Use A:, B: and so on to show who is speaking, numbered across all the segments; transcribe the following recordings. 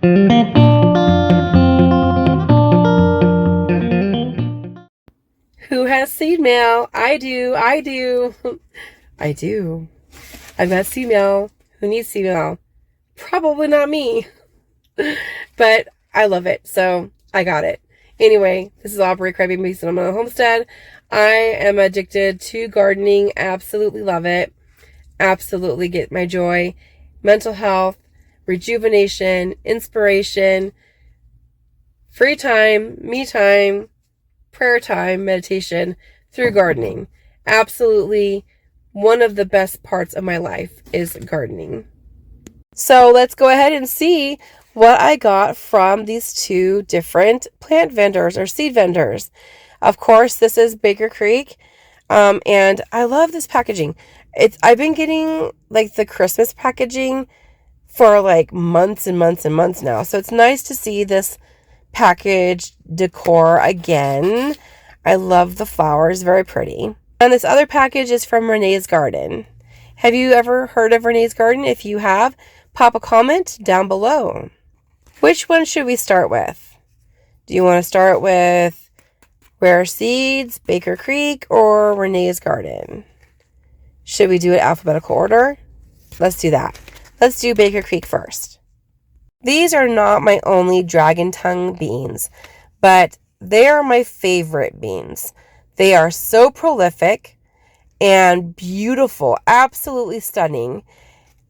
A: Who has seed mail? I do. I do. I do. I've got seed mail. Who needs seed mail? Probably not me. But I love it, so I got it. Anyway, this is Aubrey Crybaby based on my homestead. I am addicted to gardening. Absolutely love it. Absolutely get my joy, mental health, rejuvenation, inspiration, free time, me time, prayer time, meditation through gardening. Absolutely one of the best parts of my life is gardening. So let's go ahead and see what I got from these two different plant vendors or seed vendors. Of course, this is Baker Creek, and I love this packaging. I've been getting like the Christmas packaging for like months and months and months now, so it's nice to see this package decor again. I love the flowers, very pretty. And this other package is from Renee's Garden. Have you ever heard of Renee's Garden? If you have, pop a comment down below. Which one should we start with? Do you want to start with Rare Seeds, Baker Creek, or Renee's Garden? Should we do it alphabetical order? Let's do that. Let's do Baker Creek first. These are not my only dragon tongue beans, but they are my favorite beans. They are so prolific and beautiful, absolutely stunning,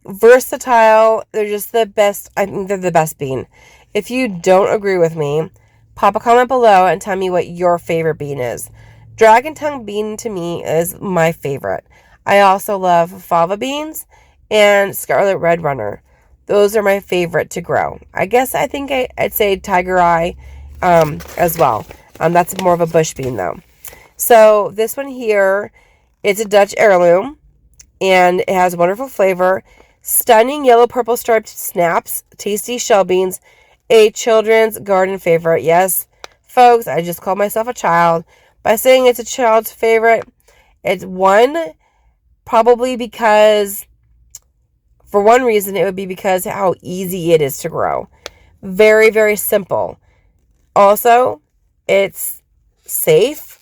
A: versatile. They're just the best. I think they're the best bean. If you don't agree with me, pop a comment below and tell me what your favorite bean is. Dragon tongue bean to me is my favorite. I also love fava beans and scarlet red runner. Those are my favorite to grow. I think I'd say tiger eye as well. That's more of a bush bean though. So this one here, it's a Dutch heirloom, and it has wonderful flavor, stunning yellow purple striped snaps, tasty shell beans, a children's garden favorite. Yes, folks, I just called myself a child by saying it's a child's favorite. It's probably because, for one reason, it would be because how easy it is to grow. Very, very simple. Also, it's safe.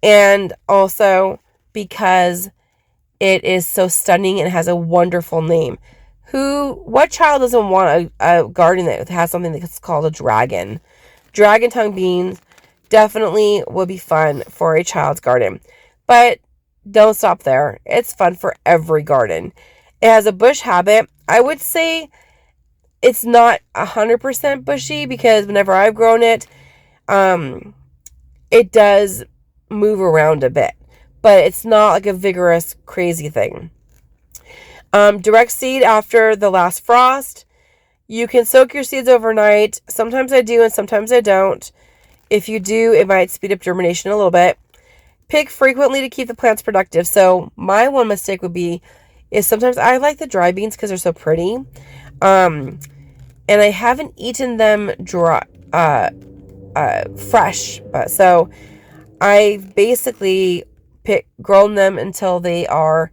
A: And also because it is so stunning and has a wonderful name. What child doesn't want a garden that has something that's called a dragon? Dragon tongue beans definitely would be fun for a child's garden. But don't stop there. It's fun for every garden. It has a bush habit. I would say it's not 100% bushy because whenever I've grown it, it does move around a bit, but it's not like a vigorous, crazy thing. Direct seed after the last frost. You can soak your seeds overnight. Sometimes I do and sometimes I don't. If you do, it might speed up germination a little bit. Pick frequently to keep the plants productive. So my one mistake is sometimes I like the dry beans because they're so pretty. And I haven't eaten them fresh, so I've basically grown them until they are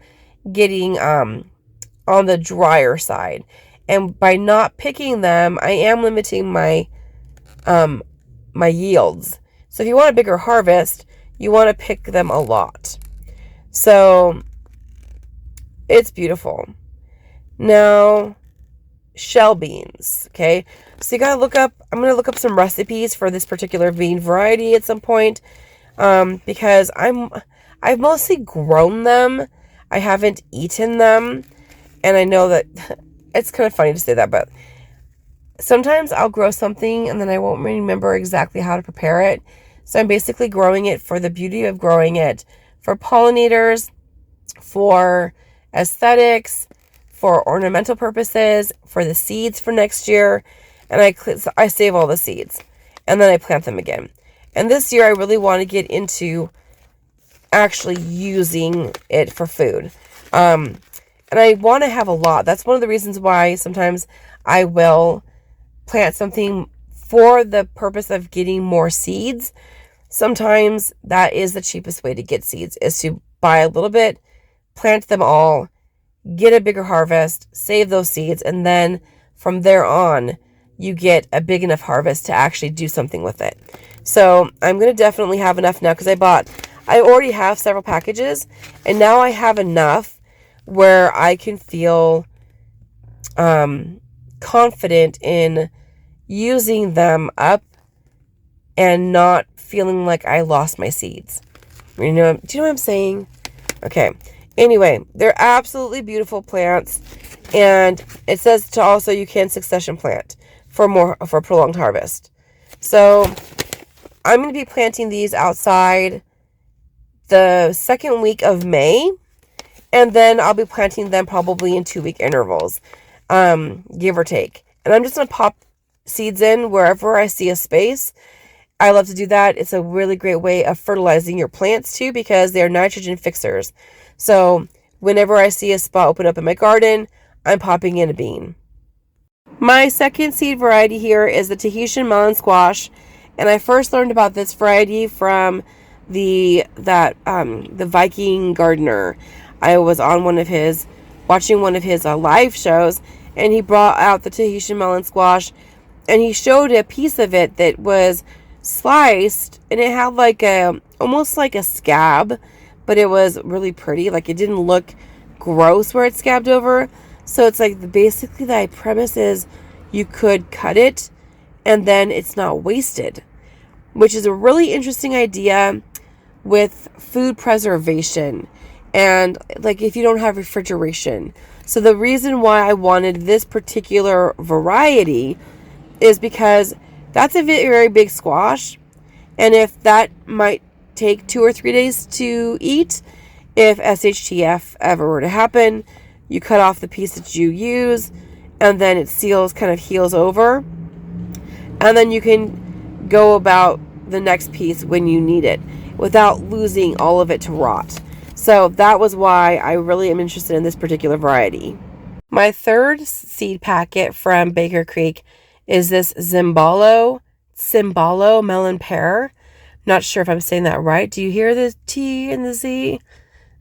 A: getting on the drier side. And by not picking them, I am limiting my my yields. So if you want a bigger harvest, you want to pick them a lot. So it's beautiful. Now, shell beans, okay? So you gotta I'm gonna look up some recipes for this particular bean variety at some point. Because I've mostly grown them. I haven't eaten them. And I know that it's kind of funny to say that, but sometimes I'll grow something and then I won't remember exactly how to prepare it. So I'm basically growing it for the beauty of growing it, for pollinators, for aesthetics, for ornamental purposes, for the seeds for next year. And I save all the seeds and then I plant them again. And this year I really want to get into actually using it for food. And I want to have a lot. That's one of the reasons why sometimes I will plant something for the purpose of getting more seeds. Sometimes that is the cheapest way to get seeds, is to buy a little bit, plant them all, get a bigger harvest, save those seeds, and then from there on, you get a big enough harvest to actually do something with it. So I'm going to definitely have enough now because I already have several packages, and now I have enough where I can feel confident in using them up and not feeling like I lost my seeds. Do you know what I'm saying? Okay. Anyway, they're absolutely beautiful plants, and it says to also you can succession plant for prolonged harvest. So I'm going to be planting these outside the second week of May, and then I'll be planting them probably in 2-week intervals, give or take. And I'm just going to pop seeds in wherever I see a space. I love to do that. It's a really great way of fertilizing your plants too, because they're nitrogen fixers. So whenever I see a spot open up in my garden, I'm popping in a bean. My second seed variety here is the Tahitian melon squash, and I first learned about this variety from the Viking gardener. I was on watching one of his live shows, and he brought out the Tahitian melon squash, and he showed a piece of it that was sliced, and it had almost like a scab, but it was really pretty. Like, it didn't look gross where it scabbed over. So it's like basically the premise is you could cut it and then it's not wasted, which is a really interesting idea with food preservation and like if you don't have refrigeration. So the reason why I wanted this particular variety is because that's a very big squash, and if that might take 2 or 3 days to eat, if SHTF ever were to happen, you cut off the piece that you use, and then it kind of heals over, and then you can go about the next piece when you need it without losing all of it to rot. So that was why I really am interested in this particular variety. My third seed packet from Baker Creek is this Tzimbalo melon pear. Not sure if I'm saying that right. Do you hear the T and the Z?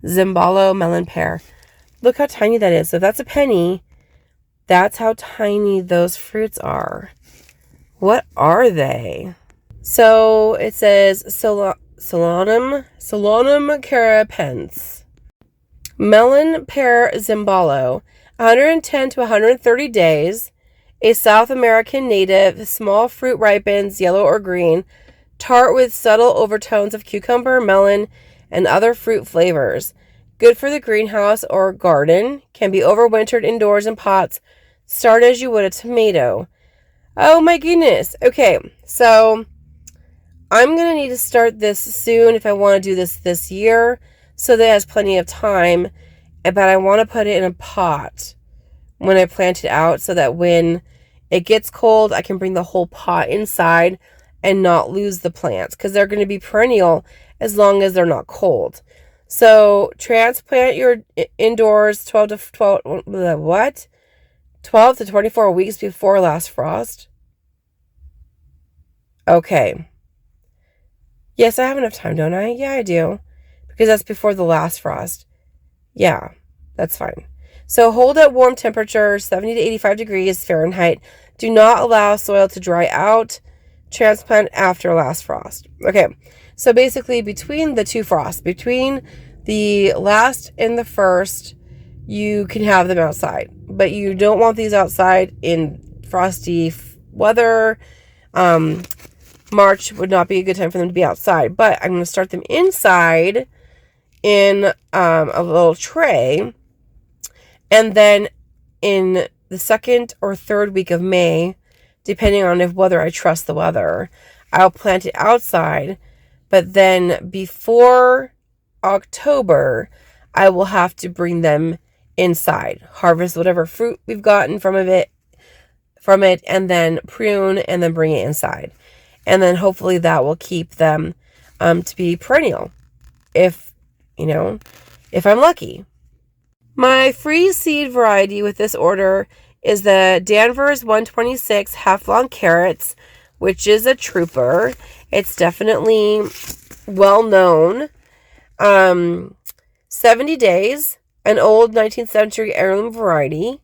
A: Tzimbalo melon pear. Look how tiny that is. So that's a penny. That's how tiny those fruits are. What are they? So it says Solanum carapens. Melon pear Tzimbalo. 110 to 130 days. A South American native. Small fruit ripens yellow or green. Tart with subtle overtones of cucumber, melon, and other fruit flavors. Good for the greenhouse or garden. Can be overwintered indoors in pots. Start as you would a tomato. Oh my goodness. Okay, so I'm going to need to start this soon if I want to do this year so that it has plenty of time. But I want to put it in a pot when I plant it out so that when it gets cold, I can bring the whole pot inside and not lose the plants because they're going to be perennial as long as they're not cold. So transplant your indoors 12 to 24 weeks before last frost. Okay. Yes, I have enough time, don't I? Yeah, I do. Because that's before the last frost. Yeah, that's fine. So hold at warm temperature, 70 to 85 degrees Fahrenheit. Do not allow soil to dry out. Transplant after last frost. Okay, so basically between the two frosts, between the last and the first, you can have them outside. But you don't want these outside in frosty weather. March would not be a good time for them to be outside. But I'm going to start them inside in a little tray. And then in the second or third week of May, depending on whether I trust the weather, I'll plant it outside. But then before October, I will have to bring them inside, harvest whatever fruit we've gotten from it, and then prune and then bring it inside. And then hopefully that will keep them to be perennial if I'm lucky. My free seed variety with this order is the Danvers 126 half-long carrots, which is a trooper. It's definitely well known. 70 days, an old 19th century heirloom variety.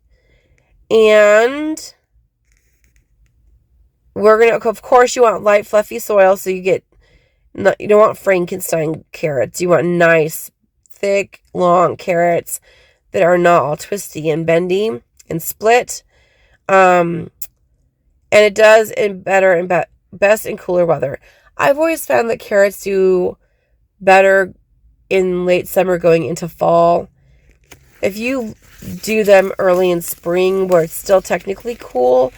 A: And Of course, you want light, fluffy soil, so you don't want Frankenstein carrots. You want nice, thick, long carrots that are not all twisty and bendy and split. And it does best in cooler weather. I've always found that carrots do better in late summer going into fall. If you do them early in spring where it's still technically cool,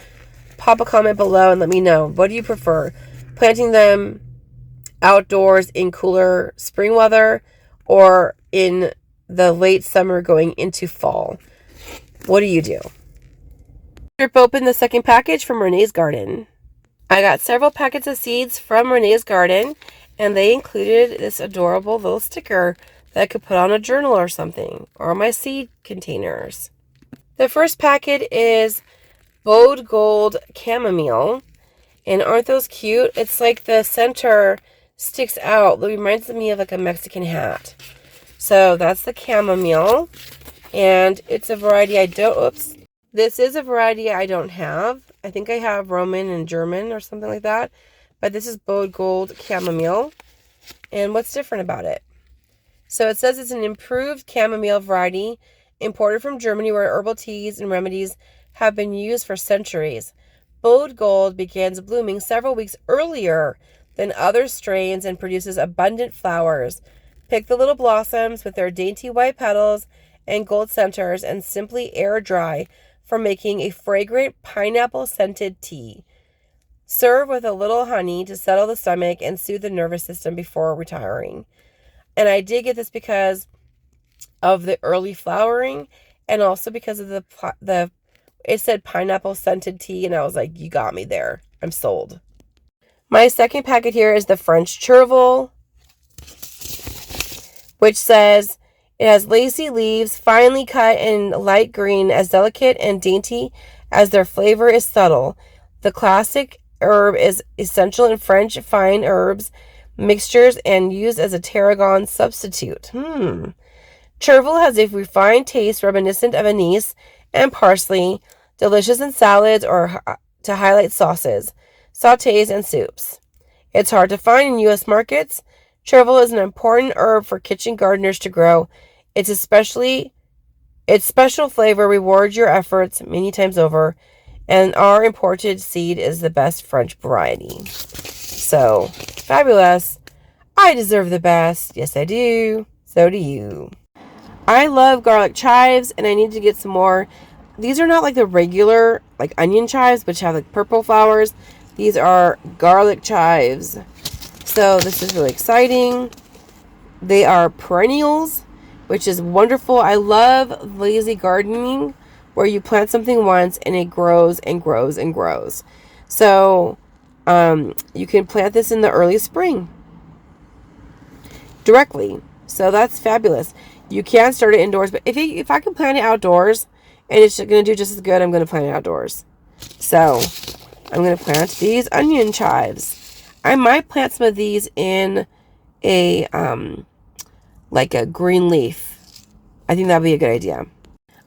A: pop a comment below and let me know. What do you prefer? Planting them outdoors in cooler spring weather or in the late summer going into fall? What do you do? Rip open the second package from Renee's garden. I got several packets of seeds from Renee's garden, and they included this adorable little sticker that I could put on a journal or something, or my seed containers. The first packet is Bodegold Chamomile, and aren't those cute? It's like the center sticks out. It reminds me of like a Mexican hat. So that's the chamomile, and it's a variety This is a variety I don't have. I think I have Roman and German or something like that. But this is Bodegold Chamomile. And what's different about it? So it says it's an improved chamomile variety imported from Germany where herbal teas and remedies have been used for centuries. Bodegold begins blooming several weeks earlier than other strains and produces abundant flowers. Pick the little blossoms with their dainty white petals and gold centers and simply air dry for making a fragrant pineapple-scented tea. Serve with a little honey to settle the stomach and soothe the nervous system before retiring. And I did get this because of the early flowering and also because of it said pineapple-scented tea, and I was like, you got me there. I'm sold. My second packet here is the French Chervil, which says it has lacy leaves, finely cut and light green, as delicate and dainty as their flavor is subtle. The classic herb is essential in French fine herbs mixtures and used as a tarragon substitute. Chervil has a refined taste reminiscent of anise and parsley, delicious in salads or to highlight sauces, sautés, and soups. It's hard to find in U.S. markets. Chervil is an important herb for kitchen gardeners to grow. Its special flavor rewards your efforts many times over, and our imported seed is the best French variety. So, fabulous. I deserve the best. Yes, I do. So do you. I love garlic chives, and I need to get some more. These are not like the regular, like onion chives, which have like purple flowers. These are garlic chives. So this is really exciting. They are perennials, which is wonderful. I love lazy gardening where you plant something once and it grows and grows and grows. So you can plant this in the early spring directly. So that's fabulous. You can start it indoors, but if I can plant it outdoors and it's going to do just as good, I'm going to plant it outdoors. So I'm going to plant these onion chives. I might plant some of these in a like a green leaf. I think that'd be a good idea.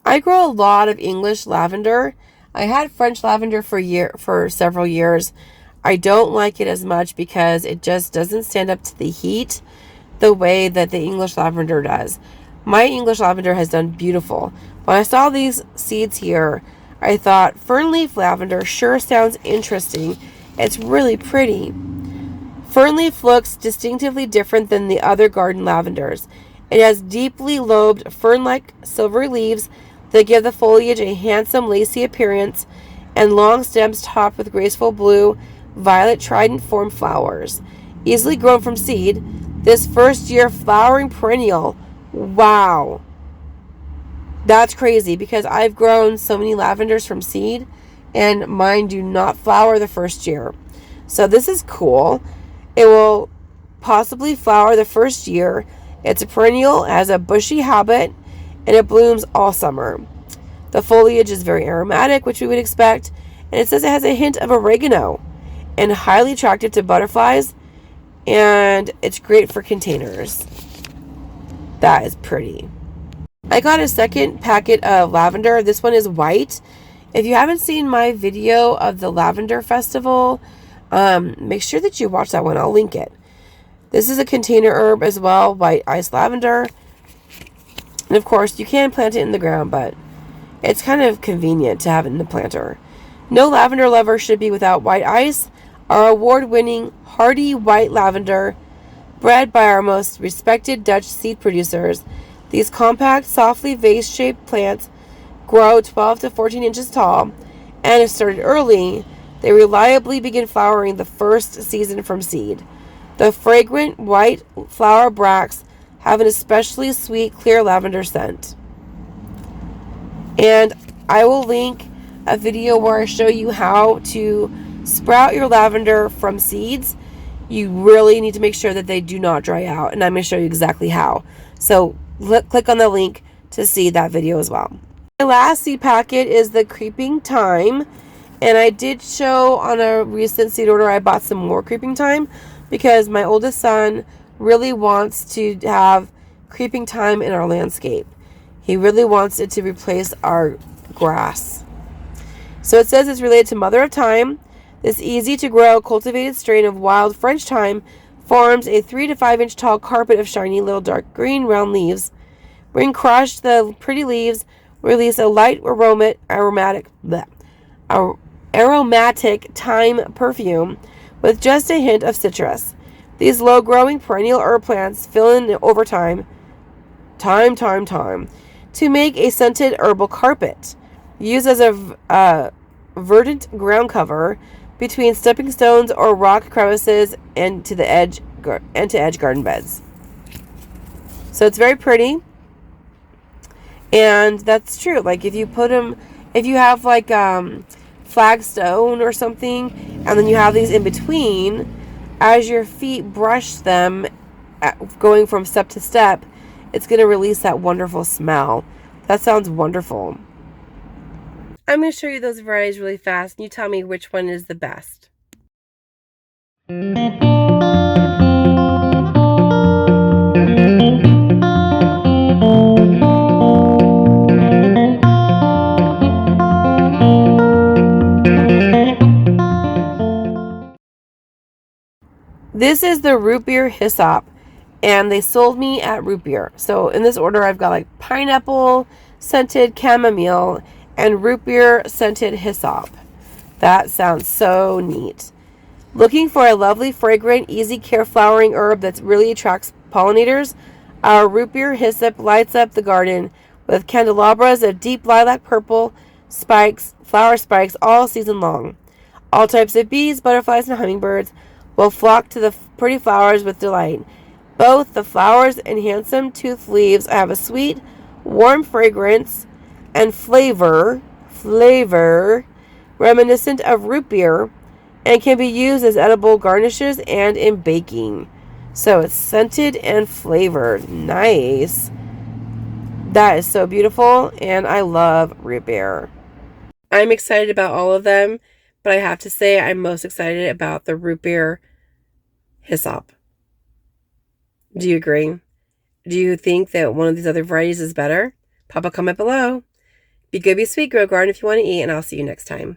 A: I grow a lot of English lavender. I had French lavender for several years. I don't like it as much because it just doesn't stand up to the heat the way that the English lavender does. My English lavender has done beautiful. When I saw these seeds here, I thought Fernleaf Lavender sure sounds interesting. It's really pretty. Fernleaf looks distinctively different than the other garden lavenders. It has deeply lobed fern-like silvery leaves that give the foliage a handsome lacy appearance and long stems topped with graceful blue, violet trident form flowers. Easily grown from seed, this first year flowering perennial. Wow. That's crazy because I've grown so many lavenders from seed and mine do not flower the first year. So this is cool. It will possibly flower the first year. It's a perennial, has a bushy habit, and it blooms all summer. The foliage is very aromatic, which we would expect, and it says it has a hint of oregano and highly attractive to butterflies, and it's great for containers. That is pretty. I got a second packet of lavender. This one is white, If you haven't seen my video of the Lavender Festival, make sure that you watch that one. I'll link it. This is a container herb as well, white ice lavender. And of course, you can plant it in the ground, but it's kind of convenient to have it in the planter. No lavender lover should be without white ice, our award-winning hardy white lavender, bred by our most respected Dutch seed producers. These compact, softly vase-shaped plants grow 12 to 14 inches tall, and if started early, they reliably begin flowering the first season from seed. The fragrant white flower bracts have an especially sweet, clear lavender scent. And I will link a video where I show you how to sprout your lavender from seeds. You really need to make sure that they do not dry out, and I'm going to show you exactly how. So click on the link to see that video as well. My last seed packet is the creeping thyme, and I did show on a recent seed order I bought some more creeping thyme because my oldest son really wants to have creeping thyme in our landscape. He really wants it to replace our grass. So it says it's related to mother of thyme. This easy to grow cultivated strain of wild French thyme forms a 3 to 5 inch tall carpet of shiny little dark green round leaves. When crushed, the pretty leaves release a light aromatic thyme perfume with just a hint of citrus. These low-growing perennial herb plants fill in over time to make a scented herbal carpet. Used as a verdant ground cover between stepping stones or rock crevices and to edge garden beds. So it's very pretty. And that's true. Like if you have like flagstone or something, and then you have these in between, as your feet brush them, going from step to step, it's going to release that wonderful smell. That sounds wonderful. I'm going to show you those varieties really fast, and you tell me which one is the best. This is the Rootbeer Hyssop, and they sold me at Rootbeer. So in this order, I've got like pineapple scented chamomile and Rootbeer scented hyssop. That sounds so neat. Looking for a lovely, fragrant, easy care flowering herb that really attracts pollinators? Our Rootbeer Hyssop lights up the garden with candelabras of deep lilac purple flower spikes all season long. All types of bees, butterflies, and hummingbirds will flock to the pretty flowers with delight. Both the flowers and handsome toothed leaves have a sweet, warm fragrance and flavor reminiscent of root beer, and can be used as edible garnishes and in baking. So it's scented and flavored. Nice. That is so beautiful, and I love root beer. I'm excited about all of them, but I have to say I'm most excited about the Rootbeer Hyssop. Do you agree? Do you think that one of these other varieties is better? Pop a comment below. Be good, be sweet, grow garden if you want to eat, and I'll see you next time.